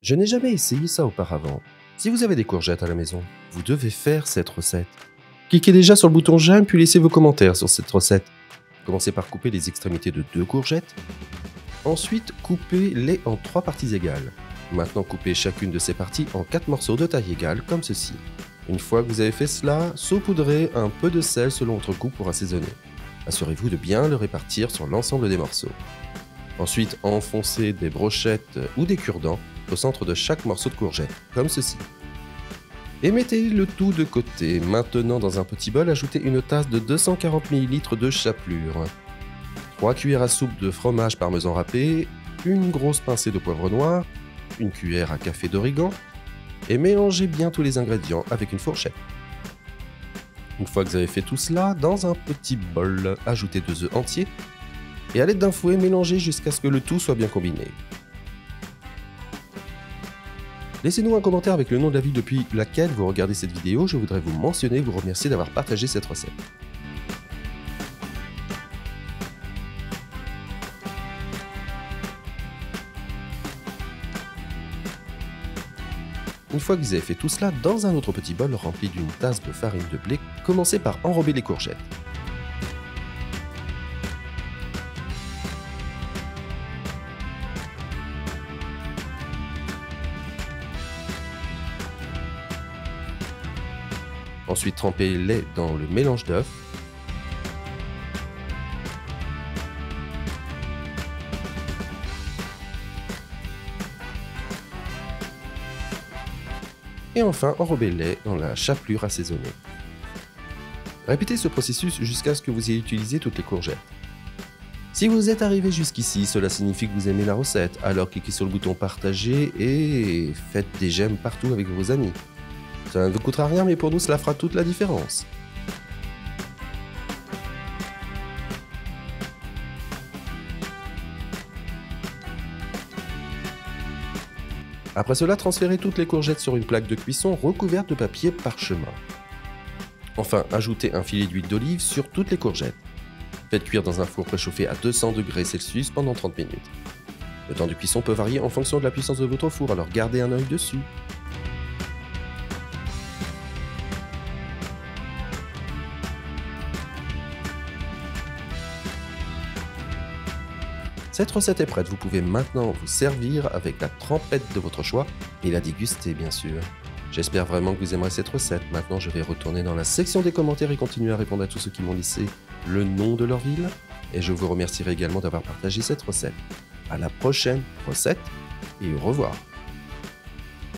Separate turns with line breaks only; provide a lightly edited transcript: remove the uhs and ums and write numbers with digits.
Je n'ai jamais essayé ça auparavant. Si vous avez des courgettes à la maison, vous devez faire cette recette. Cliquez déjà sur le bouton j'aime puis laissez vos commentaires sur cette recette. Commencez par couper les extrémités de 2 courgettes. Ensuite, coupez-les en 3 parties égales. Maintenant, coupez chacune de ces parties en 4 morceaux de taille égale, comme ceci. Une fois que vous avez fait cela, saupoudrez un peu de sel selon votre goût pour assaisonner. Assurez-vous de bien le répartir sur l'ensemble des morceaux. Ensuite, enfoncez des brochettes ou des cure-dents au centre de chaque morceau de courgette, comme ceci. Et mettez le tout de côté. Maintenant, dans un petit bol, ajoutez une tasse de 240 ml de chapelure, 3 cuillères à soupe de fromage parmesan râpé, une grosse pincée de poivre noir, une cuillère à café d'origan, et mélangez bien tous les ingrédients avec une fourchette. Une fois que vous avez fait tout cela, dans un petit bol, ajoutez 2 œufs entiers, et à l'aide d'un fouet, mélangez jusqu'à ce que le tout soit bien combiné. Laissez-nous un commentaire avec le nom de la ville depuis laquelle vous regardez cette vidéo, je voudrais vous mentionner et vous remercier d'avoir partagé cette recette. Une fois que vous avez fait tout cela, dans un autre petit bol rempli d'une tasse de farine de blé, commencez par enrober les courgettes. Ensuite, trempez-les dans le mélange d'œufs. Et enfin, enrobez-les dans la chapelure assaisonnée. Répétez ce processus jusqu'à ce que vous ayez utilisé toutes les courgettes. Si vous êtes arrivé jusqu'ici, cela signifie que vous aimez la recette, alors cliquez sur le bouton partager et faites des j'aime partout avec vos amis. Ça ne vous coûtera rien, mais pour nous, cela fera toute la différence. Après cela, transférez toutes les courgettes sur une plaque de cuisson recouverte de papier parchemin. Enfin, ajoutez un filet d'huile d'olive sur toutes les courgettes. Faites cuire dans un four préchauffé à 200 degrés Celsius pendant 30 minutes. Le temps de cuisson peut varier en fonction de la puissance de votre four, alors gardez un œil dessus. Cette recette est prête, vous pouvez maintenant vous servir avec la trempette de votre choix et la déguster bien sûr. J'espère vraiment que vous aimerez cette recette. Maintenant je vais retourner dans la section des commentaires et continuer à répondre à tous ceux qui m'ont laissé le nom de leur ville. Et je vous remercierai également d'avoir partagé cette recette. À la prochaine recette et au revoir.